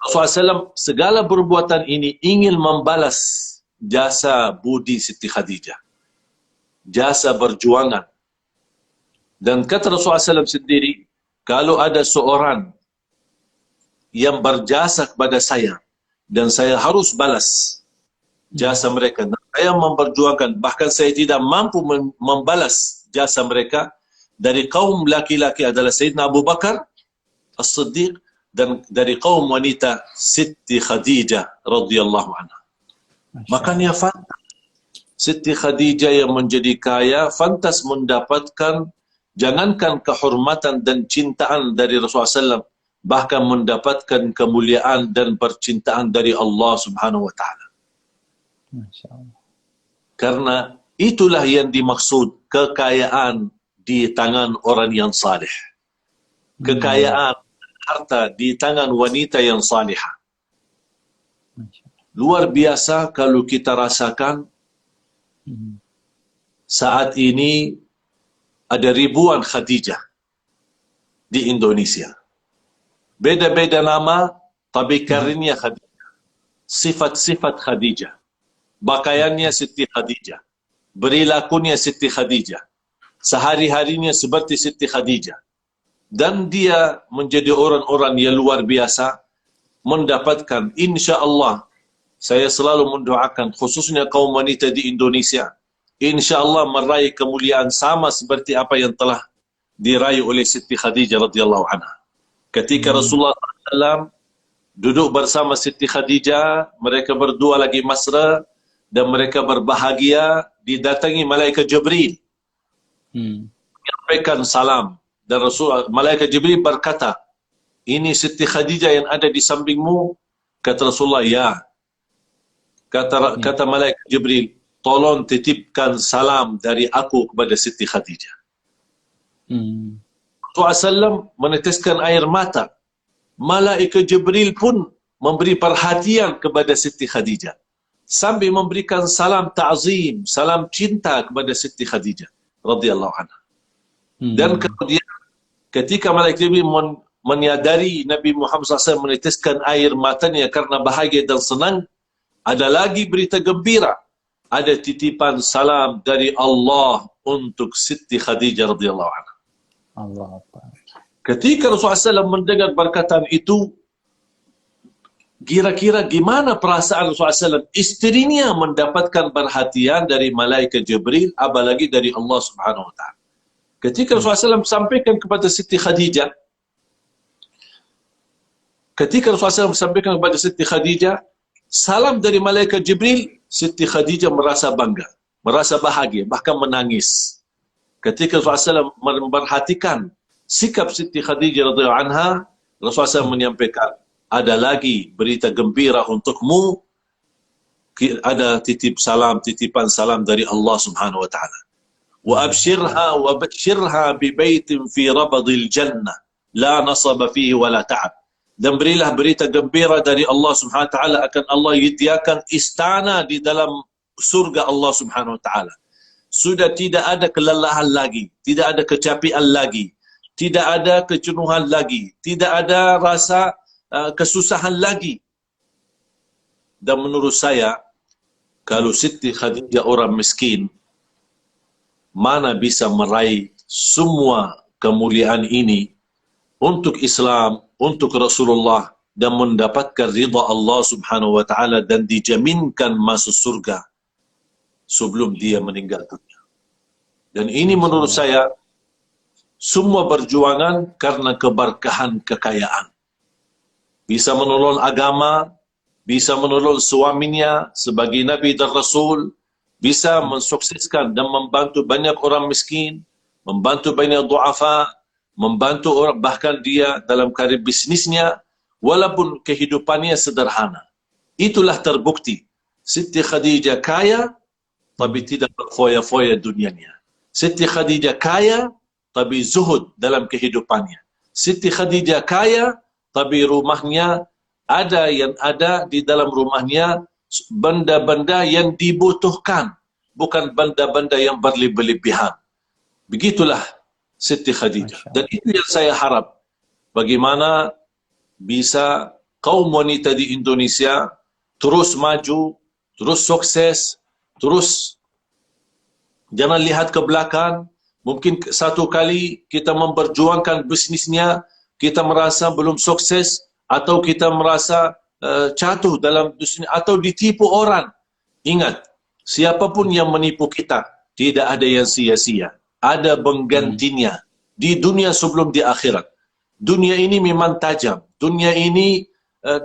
Rasulullah SAW segala perbuatan ini ingin membalas jasa budi Siti Khadijah, jasa perjuangan. Dan kata Rasulullah SAW sendiri, kalau ada seorang yang berjasa kepada saya dan saya harus balas jasa mereka, dan saya memperjuangkan, bahkan saya tidak mampu membalas jasa mereka, dari kaum laki-laki adalah Sayyidina Abu Bakar As-Siddiq, dan dari kaum wanita Siti Khadijah radhiyallahu anha. Makanya fantas Siti Khadijah yang menjadi kaya fantas mendapatkan, jangankan kehormatan dan cintaan dari Rasulullah SAW, bahkan mendapatkan kemuliaan dan percintaan dari Allah Subhanahu wa Ta'ala. Masya Allah. Karena itulah yang dimaksud kekayaan di tangan orang yang saleh. Kekayaan harta di tangan wanita yang salihah. Luar biasa kalau kita rasakan saat ini ada ribuan Khadijah di Indonesia. Beda-beda nama, tapi karirnya Khadijah. Sifat-sifat Khadijah. Pakaiannya Siti Khadijah. Perilakunya Siti Khadijah. Sehari-harinya seperti Siti Khadijah. Dan dia menjadi orang-orang yang luar biasa, mendapatkan, insya Allah, saya selalu mendoakan, khususnya kaum wanita di Indonesia, insya Allah meraih kemuliaan sama seperti apa yang telah diraih oleh Siti Khadijah radhiyallahu anha. Ketika Rasulullah SAW duduk bersama Siti Khadijah, mereka berdua lagi mesra dan mereka berbahagia, didatangi malaikat Jibril, menyampaikan salam, dan malaikat Jibril berkata, ini Siti Khadijah yang ada di sampingmu? Kata Rasulullah, ya. Kata malaikat Jibril, tolong titipkan salam dari aku kepada Siti Khadijah. Rasulullah SAW meneteskan air mata. Malaikat Jibril pun memberi perhatian kepada Siti Khadijah, sambil memberikan salam ta'zim, salam cinta kepada Siti Khadijah. radhiyallahu anha. Dan kemudian ketika malaikat Jibril menyadari Nabi Muhammad SAW meneteskan air matanya karena bahagia dan senang, ada lagi berita gembira. Ada titipan salam dari Allah untuk Siti Khadijah radhiyallahu anha. Allah Akbar. Ketika Rasulullah SAW mendengar perkataan itu, kira-kira gimana perasaan Rasulullah SAW? Isterinya mendapatkan perhatian dari malaikat Jibril, apalagi dari Allah Subhanahu Wa Taala. Ketika Rasulullah SAW sampaikan kepada Siti Khadijah, salam dari malaikat Jibril, Siti Khadijah merasa bangga, merasa bahagia, bahkan menangis. Ketika Rasulullah SAW memperhatikan sikap Siti Khadijah radhiyallahu anha, Rasulullah SAW menyampaikan, ada lagi berita gembira untukmu, ada titipan salam dari Allah Subhanahu Wa Taala. Wa abshirha bi baitin fi rabadil jannah, la nasaba fihi wa la ta'ab. Dan berilah berita gembira dari Allah Subhanahu Wa Taala akan Allah menyediakan istana di dalam surga Allah Subhanahu Wa Taala. Sudah tidak ada kelelahan lagi, tidak ada kecapian lagi, tidak ada kejenuhan lagi, tidak ada rasa kesusahan lagi. Dan menurut saya, kalau Siti Khadijah orang miskin, mana bisa meraih semua kemuliaan ini untuk Islam, untuk Rasulullah, dan mendapatkan ridha Allah Subhanahu Wa Taala dan dijaminkan masuk surga sebelum dia meninggal dunia. Dan ini menurut saya semua perjuangan karena keberkahan kekayaan. Bisa menolong agama, bisa menolong suaminya sebagai Nabi dan Rasul, bisa mensukseskan dan membantu banyak orang miskin, membantu banyak du'afa, membantu orang, bahkan dia dalam karir bisnisnya, walaupun kehidupannya sederhana. Itulah terbukti. Siti Khadijah kaya, tapi tidak berfoya-foya dunianya. Siti Khadijah kaya, tapi zuhud dalam kehidupannya. Siti Khadijah kaya, tapi rumahnya ada di dalam rumahnya benda-benda yang dibutuhkan, bukan benda-benda yang berlebihan. Begitulah Siti Khadijah. Dan itu yang saya harap. Bagaimana bisa kaum wanita di Indonesia terus maju, terus sukses, terus jangan lihat ke belakang. Mungkin satu kali kita memperjuangkan bisnisnya, kita merasa belum sukses, atau kita merasa jatuh dalam dunia, atau ditipu orang. Ingat, siapapun yang menipu kita, tidak ada yang sia-sia. Ada penggantinya di dunia sebelum di akhirat. Dunia ini memang tajam. Dunia ini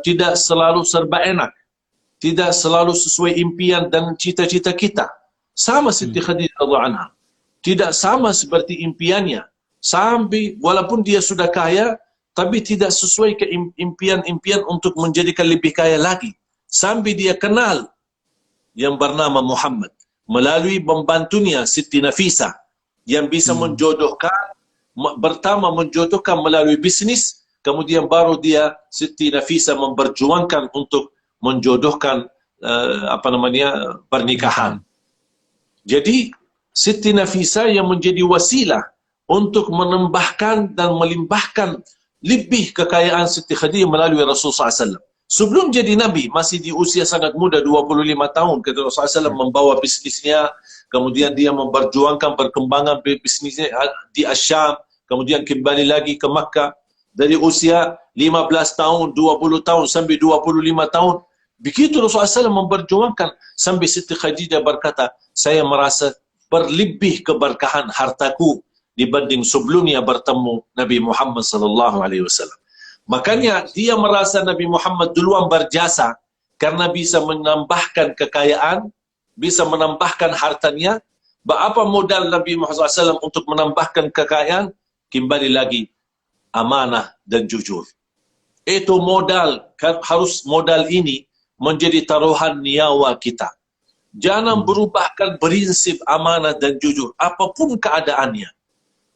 tidak selalu serba enak. Tidak selalu sesuai impian dan cita-cita kita. Sama Siti Khadijah radhiyallahu anha. Tidak sama seperti impiannya. Sampai walaupun dia sudah kaya, tapi tidak sesuai ke impian-impian untuk menjadikan lebih kaya lagi. Sampai dia kenal yang bernama Muhammad melalui pembantunya Siti Nafisah, yang bisa menjodohkan, pertama menjodohkan melalui bisnis, kemudian baru dia Siti Nafisah memperjuangkan untuk menjodohkan pernikahan. Jadi Siti Nafisah yang menjadi wasilah untuk menambahkan dan melimpahkan lebih kekayaan Siti Khadijah melalui Rasulullah SAW. Sebelum jadi Nabi, masih di usia sangat muda, 25 tahun, ketika Rasulullah SAW membawa bisnisnya, kemudian dia memperjuangkan perkembangan bisnisnya di Asyam, kemudian kembali lagi ke Makkah, dari usia 15 tahun, 20 tahun, sampai 25 tahun. Begitu Rasulullah SAW memperjuangkan, sampai Siti Khadijah berkata, saya merasa berlebih keberkahan hartaku dibanding sebelumnya bertemu Nabi Muhammad SAW. Makanya dia merasa Nabi Muhammad duluan berjasa karena bisa menambahkan kekayaan, bisa menambahkan hartanya. Apa modal Nabi Muhammad SAW untuk menambahkan kekayaan? Kembali lagi, amanah dan jujur. Itu modal, harus modal ini menjadi taruhan nyawa kita. Jangan berubahkan prinsip amanah dan jujur, apapun keadaannya.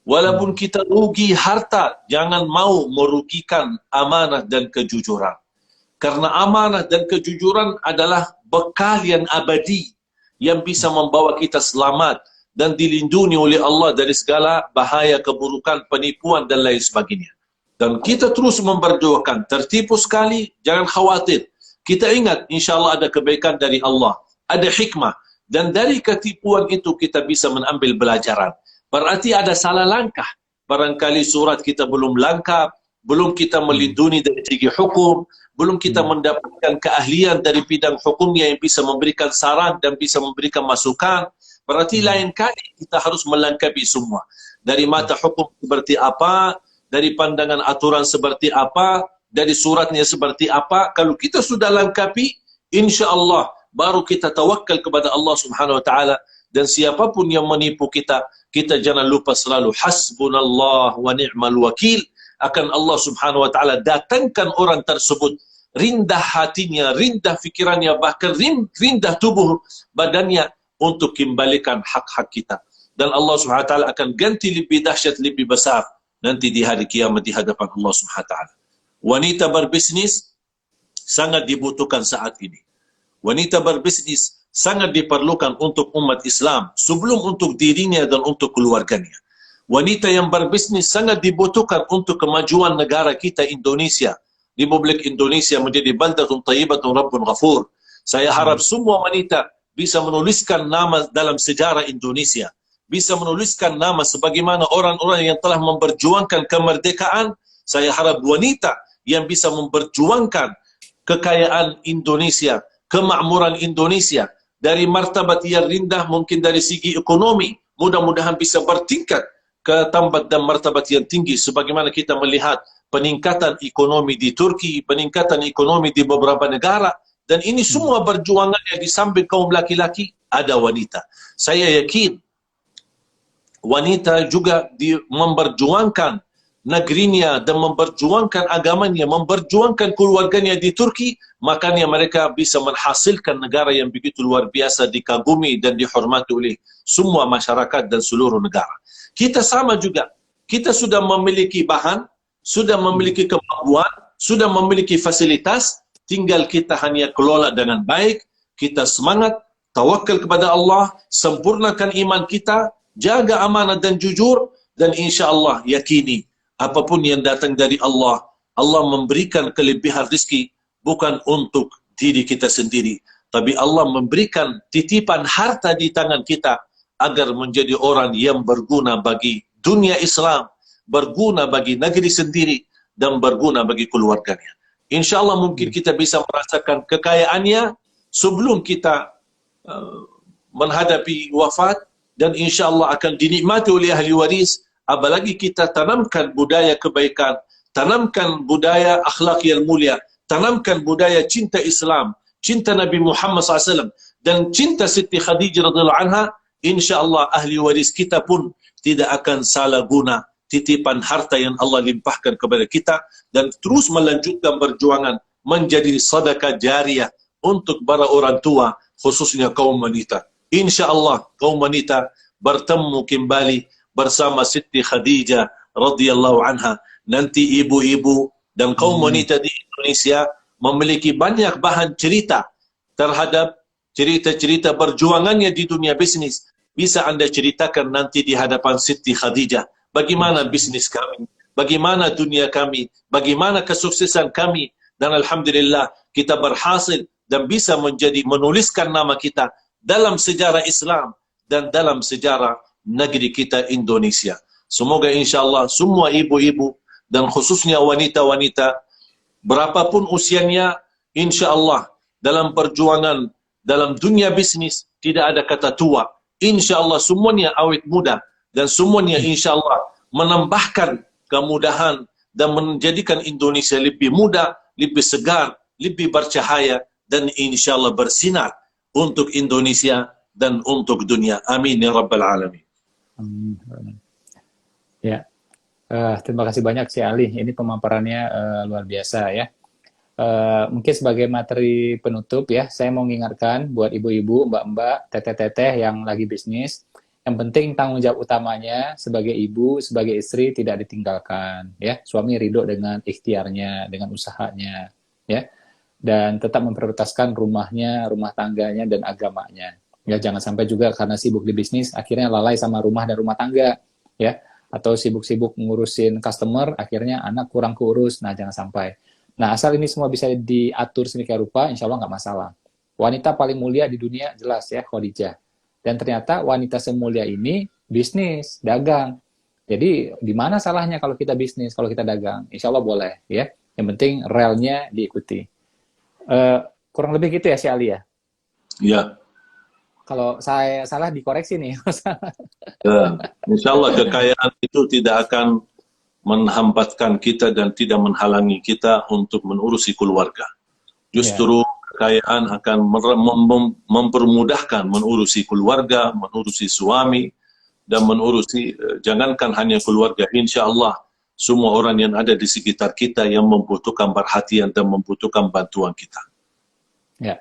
Walaupun kita rugi harta, jangan mau merugikan amanah dan kejujuran. Karena amanah dan kejujuran adalah bekal yang abadi yang bisa membawa kita selamat dan dilindungi oleh Allah dari segala bahaya, keburukan, penipuan dan lain sebagainya. Dan kita terus memberdoakan, tertipu sekali, jangan khawatir. Kita ingat, insya Allah ada kebaikan dari Allah, ada hikmah. Dan dari ketipuan itu kita bisa mengambil pelajaran. Berarti ada salah langkah. Barangkali surat kita belum lengkap, belum kita melindungi dari segi hukum, belum kita mendapatkan keahlian dari bidang hukumnya yang bisa memberikan saran dan bisa memberikan masukan. Berarti lain kali kita harus melengkapi semua. Dari mata hukum seperti apa, dari pandangan aturan seperti apa, dari suratnya seperti apa. Kalau kita sudah lengkapi, insya Allah baru kita tawakal kepada Allah Subhanahu Wa Taala. Dan siapapun yang menipu kita, kita jangan lupa selalu hasbunallah wa ni'mal wakil. Akan Allah Subhanahu Wa Taala datangkan orang tersebut, rindah hatinya, rindah fikirannya, bahkan rindah tubuh badannya untuk kembalikan hak-hak kita. Dan Allah Subhanahu Wa Taala akan ganti lebih dahsyat, lebih besar nanti di hari kiamat di hadapan Allah Subhanahu Wa Taala. Wanita berbisnis sangat dibutuhkan saat ini. Wanita berbisnis sangat diperlukan untuk umat Islam sebelum untuk dirinya dan untuk keluarganya. Wanita yang berbisnis sangat dibutuhkan untuk kemajuan negara kita Indonesia. Republik Indonesia menjadi baldatun thayyibatun rabbun ghafur. Saya harap semua wanita bisa menuliskan nama dalam sejarah Indonesia. Bisa menuliskan nama sebagaimana orang-orang yang telah memperjuangkan kemerdekaan. Saya harap wanita yang bisa memperjuangkan kekayaan Indonesia, kemakmuran Indonesia, dari martabat yang rendah mungkin dari segi ekonomi, mudah-mudahan bisa bertingkat ke tempat dan martabat yang tinggi sebagaimana kita melihat peningkatan ekonomi di Turki, peningkatan ekonomi di beberapa negara, dan ini semua perjuangan yang di samping kaum laki-laki ada wanita. Saya yakin wanita juga memperjuangkan negerinya dan memperjuangkan agamanya, memperjuangkan keluarganya di Turki, makanya mereka bisa menghasilkan negara yang begitu luar biasa, dikagumi dan dihormati oleh semua masyarakat dan seluruh negara. Kita sama juga, kita sudah memiliki bahan, sudah memiliki kemampuan, sudah memiliki fasilitas, tinggal kita hanya kelola dengan baik, kita semangat, tawakal kepada Allah, sempurnakan iman kita, jaga amanah dan jujur, dan insya Allah yakini apapun yang datang dari Allah, Allah memberikan kelebihan rezeki bukan untuk diri kita sendiri, tapi Allah memberikan titipan harta di tangan kita agar menjadi orang yang berguna bagi dunia Islam, berguna bagi negeri sendiri, dan berguna bagi keluarganya. Insya Allah mungkin kita bisa merasakan kekayaannya sebelum kita menghadapi wafat, dan insya Allah akan dinikmati oleh ahli waris. Apalagi kita tanamkan budaya kebaikan, tanamkan budaya akhlak yang mulia, tanamkan budaya cinta Islam, cinta Nabi Muhammad SAW, dan cinta Siti Khadijah radhiyallahu anha, insya Allah ahli waris kita pun tidak akan salah guna titipan harta yang Allah limpahkan kepada kita, dan terus melanjutkan perjuangan menjadi sedekah jariah untuk para orang tua, khususnya kaum wanita. Insya Allah kaum wanita bertemu kembali bersama Siti Khadijah radhiyallahu anha. Nanti ibu-ibu dan kaum wanita di Indonesia memiliki banyak bahan cerita terhadap cerita-cerita perjuangannya di dunia bisnis. Bisa Anda ceritakan nanti di hadapan Siti Khadijah. Bagaimana bisnis kami, bagaimana dunia kami, bagaimana kesuksesan kami, dan alhamdulillah kita berhasil dan bisa menuliskan nama kita dalam sejarah Islam dan dalam sejarah negeri kita Indonesia. Semoga insya Allah semua ibu-ibu dan khususnya wanita-wanita berapapun usianya, insya Allah dalam perjuangan dalam dunia bisnis tidak ada kata tua. Insya Allah semuanya awet muda, dan semuanya insya Allah menambahkan kemudahan dan menjadikan Indonesia lebih muda, lebih segar, lebih bercahaya, dan insya Allah bersinar untuk Indonesia dan untuk dunia. Amin ya Rabbal Alamin. Ya, terima kasih banyak si Ali. Ini pemaparannya luar biasa ya. Mungkin sebagai materi penutup ya, saya mau mengingatkan buat ibu-ibu, mbak-mbak, teteh-teteh yang lagi bisnis, yang penting tanggung jawab utamanya sebagai ibu, sebagai istri tidak ditinggalkan ya. Suami ridho dengan ikhtiarnya, dengan usahanya ya, dan tetap memprioritaskan rumahnya, rumah tangganya, dan agamanya. Ya, jangan sampai juga karena sibuk di bisnis akhirnya lalai sama rumah dan rumah tangga, ya. Atau sibuk-sibuk ngurusin customer, akhirnya anak kurang keurus. Nah, jangan sampai. Nah, asal ini semua bisa diatur sedemikian rupa, insya Allah nggak masalah. Wanita paling mulia di dunia jelas ya, Khadijah. Dan ternyata wanita semulia ini bisnis, dagang. Jadi di mana salahnya kalau kita bisnis, kalau kita dagang? Insya Allah boleh ya. Yang penting relnya diikuti. Kurang lebih gitu ya si Ali ya. Ya. Kalau saya salah dikoreksi nih. Ya. Insya Allah kekayaan itu tidak akan menghambatkan kita dan tidak menghalangi kita untuk menurusi keluarga. Justru kekayaan akan mempermudahkan menurusi keluarga, menurusi suami, dan menurusi, jangankan hanya keluarga, insya Allah semua orang yang ada di sekitar kita yang membutuhkan perhatian dan membutuhkan bantuan kita. Ya.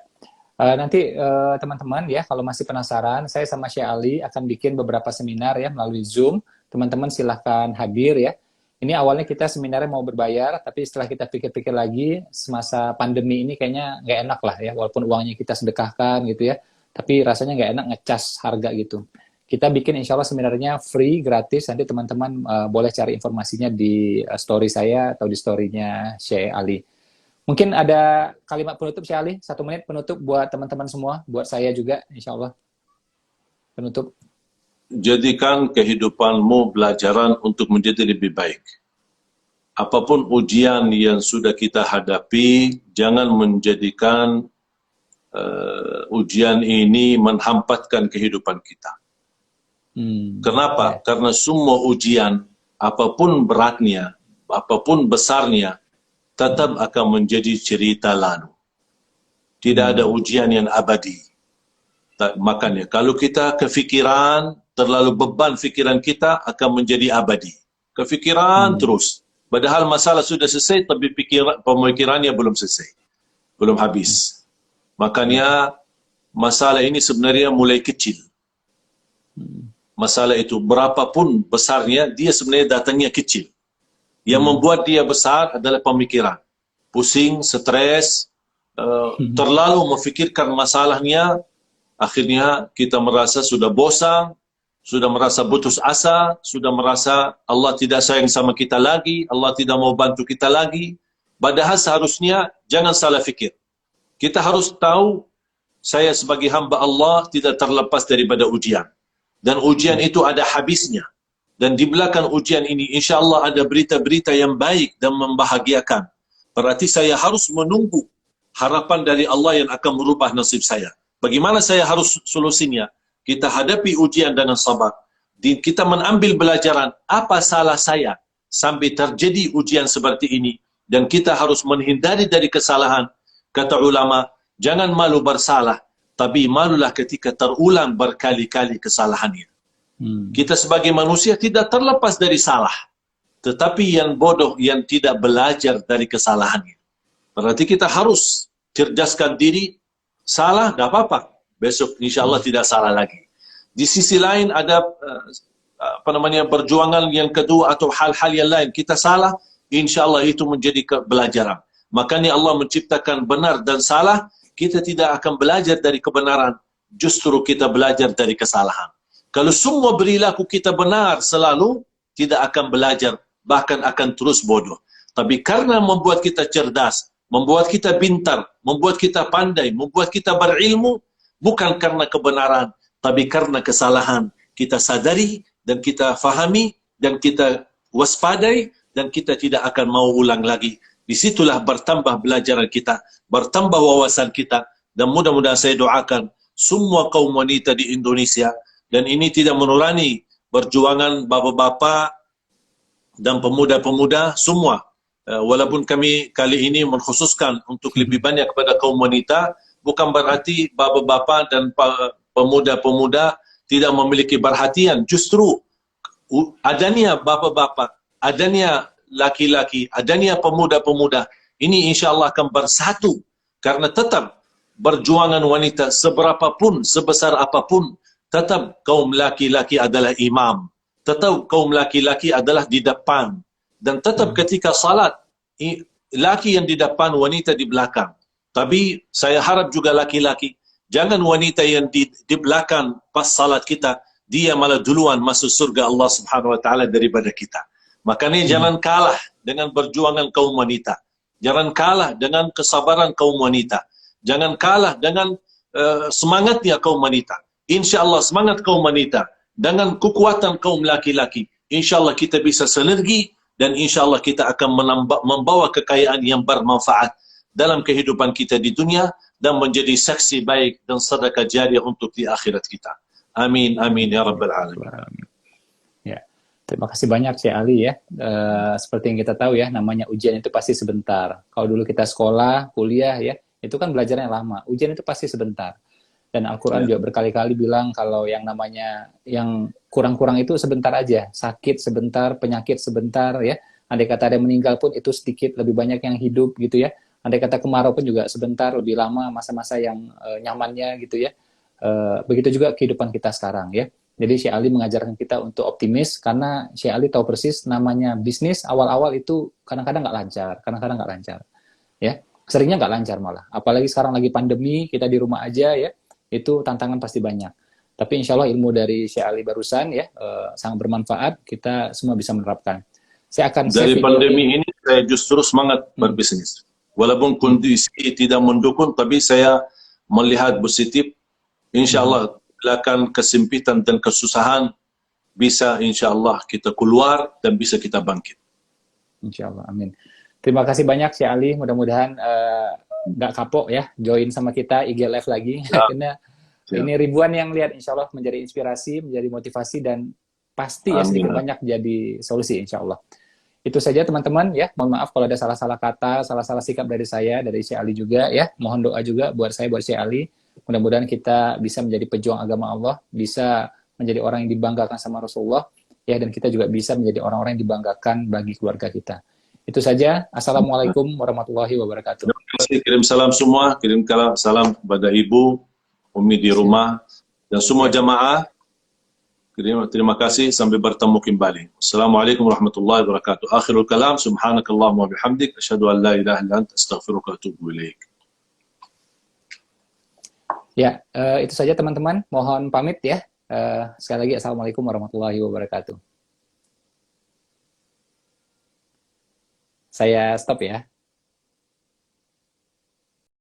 Nanti teman-teman ya, kalau masih penasaran, saya sama Syekh Ali akan bikin beberapa seminar ya melalui Zoom. Teman-teman silahkan hadir ya. Ini awalnya kita seminarnya mau berbayar, tapi setelah kita pikir-pikir lagi, semasa pandemi ini kayaknya nggak enak lah ya, walaupun uangnya kita sedekahkan gitu ya, tapi rasanya nggak enak ngecas harga gitu. Kita bikin insya Allah seminarnya free, gratis, nanti teman-teman boleh cari informasinya di story saya atau di story-nya Syekh Ali. Mungkin ada kalimat penutup Syekh Ali, 1 menit penutup buat teman-teman semua, buat saya juga insya Allah. Penutup. Jadikan kehidupanmu pelajaran untuk menjadi lebih baik. Apapun ujian yang sudah kita hadapi, jangan menjadikan ujian ini menghambatkan kehidupan kita. Kenapa? Karena semua ujian, apapun beratnya, apapun besarnya, tetap akan menjadi cerita lalu. Tidak ada ujian yang abadi. Makanya, kalau kita kefikiran, terlalu beban fikiran kita akan menjadi abadi. Kefikiran terus. Padahal masalah sudah selesai, tapi pemikirannya belum selesai. Belum habis. Makanya, masalah ini sebenarnya mulai kecil. Masalah itu, berapapun besarnya, dia sebenarnya datangnya kecil. Yang membuat dia besar adalah pemikiran. Pusing, stres, terlalu memfikirkan masalahnya, akhirnya kita merasa sudah bosan, sudah merasa putus asa, sudah merasa Allah tidak sayang sama kita lagi, Allah tidak mau bantu kita lagi. Padahal seharusnya jangan salah fikir. Kita harus tahu, saya sebagai hamba Allah tidak terlepas daripada ujian. Dan ujian itu ada habisnya. Dan di belakang ujian ini, insya Allah ada berita-berita yang baik dan membahagiakan. Berarti saya harus menunggu harapan dari Allah yang akan merubah nasib saya. Bagaimana saya harus solusinya? Kita hadapi ujian dengan sabar. Kita mengambil pelajaran, apa salah saya sampai terjadi ujian seperti ini. Dan kita harus menghindari dari kesalahan. Kata ulama, jangan malu bersalah, tapi malulah ketika terulang berkali-kali kesalahannya. Kita sebagai manusia tidak terlepas dari salah. Tetapi yang bodoh yang tidak belajar dari kesalahannya. Berarti kita harus cerdaskan diri. Salah, tidak apa-apa. Besok insya Allah tidak salah lagi. Di sisi lain ada perjuangan yang kedua atau hal-hal yang lain. Kita salah, insya Allah itu menjadi pelajaran. Makanya Allah menciptakan benar dan salah. Kita tidak akan belajar dari kebenaran. Justru kita belajar dari kesalahan. Kalau semua perilaku kita benar selalu, tidak akan belajar, bahkan akan terus bodoh. Tapi karena membuat kita cerdas, membuat kita pintar, membuat kita pandai, membuat kita berilmu, bukan karena kebenaran, tapi karena kesalahan. Kita sadari, dan kita fahami, dan kita waspadai, dan kita tidak akan mau ulang lagi. Disitulah bertambah pelajaran kita, bertambah wawasan kita, dan mudah-mudahan saya doakan semua kaum wanita di Indonesia. Dan ini tidak mengurangi perjuangan bapak-bapak dan pemuda-pemuda semua. Walaupun kami kali ini mengkhususkan untuk lebih banyak kepada kaum wanita, bukan berarti bapak-bapak dan pemuda-pemuda tidak memiliki perhatian. Justru adanya bapak-bapak, adanya laki-laki, adanya pemuda-pemuda, ini insya Allah akan bersatu. Karena tetap perjuangan wanita seberapapun, sebesar apapun, tetap kaum laki-laki adalah imam. Tetap kaum laki-laki adalah di depan. Dan tetap ketika salat, laki yang di depan, wanita di belakang. Tapi saya harap juga laki-laki, Jangan wanita yang di belakang pas salat kita, dia malah duluan masuk surga Allah Subhanahu wa taala daripada kita. Makanya jangan kalah dengan perjuangan kaum wanita. Jangan kalah dengan kesabaran kaum wanita. Jangan kalah dengan semangatnya kaum wanita. Insya Allah semangat kaum wanita dengan kekuatan kaum laki-laki, insya Allah kita bisa sinergi dan insya Allah kita akan membawa kekayaan yang bermanfaat dalam kehidupan kita di dunia dan menjadi saksi baik dan sedekah jariah untuk di akhirat kita. Amin, amin ya rabbal alamin. Ya, terima kasih banyak Syekh Ali ya. Seperti yang kita tahu ya, namanya ujian itu pasti sebentar. Kalau dulu kita sekolah, kuliah ya, itu kan belajarnya lama. Ujian itu pasti sebentar. Dan Al-Quran juga berkali-kali bilang kalau yang namanya yang kurang-kurang itu sebentar aja. Sakit sebentar, penyakit sebentar ya. Andai kata ada yang meninggal pun itu sedikit, lebih banyak yang hidup gitu ya. Andai kata kemarau pun juga sebentar, lebih lama masa-masa yang nyamannya gitu ya. Begitu juga kehidupan kita sekarang ya. Jadi Syekh Ali mengajarkan kita untuk optimis karena Syekh Ali tahu persis namanya bisnis awal-awal itu kadang-kadang nggak lancar, ya. Seringnya nggak lancar malah. Apalagi sekarang lagi pandemi, kita di rumah aja ya, itu tantangan pasti banyak. Tapi insya Allah ilmu dari Syekh Ali barusan ya sangat bermanfaat, kita semua bisa menerapkan. Saya akan dari pandemi ini saya justru semangat berbisnis. Walaupun kondisi tidak mendukung, tapi saya melihat positif. Insya Allah belakang kesempitan dan kesusahan bisa insya Allah kita keluar dan bisa kita bangkit. Insya Allah, amin. Terima kasih banyak Syekh Ali, mudah-mudahan nggak kapok ya join sama kita IG Live lagi. Karena ini ribuan yang lihat, insya Allah menjadi inspirasi, menjadi motivasi dan pasti ya sedikit banyak jadi solusi insya Allah. Itu saja teman-teman ya, mohon maaf kalau ada salah-salah kata, salah-salah sikap dari saya, dari Syekh Ali juga ya. Mohon doa juga buat saya, buat Syekh Ali. Mudah-mudahan kita bisa menjadi pejuang agama Allah, bisa menjadi orang yang dibanggakan sama Rasulullah ya, dan kita juga bisa menjadi orang-orang yang dibanggakan bagi keluarga kita. Itu saja. Assalamualaikum warahmatullahi wabarakatuh. Terima kasih, kirim salam semua, kirim salam kepada Ibu, Umi di rumah, dan semua jamaah. Terima kasih, sampai bertemu kembali. Assalamualaikum warahmatullahi wabarakatuh. Akhirul kalam, subhanakallahumma bihamdik, asyhadu an la ilaha illa anta, astaghfiruka wa atubu ilaik. Ya, itu saja teman-teman. Mohon pamit ya. Sekali lagi, assalamualaikum warahmatullahi wabarakatuh. Saya stop ya.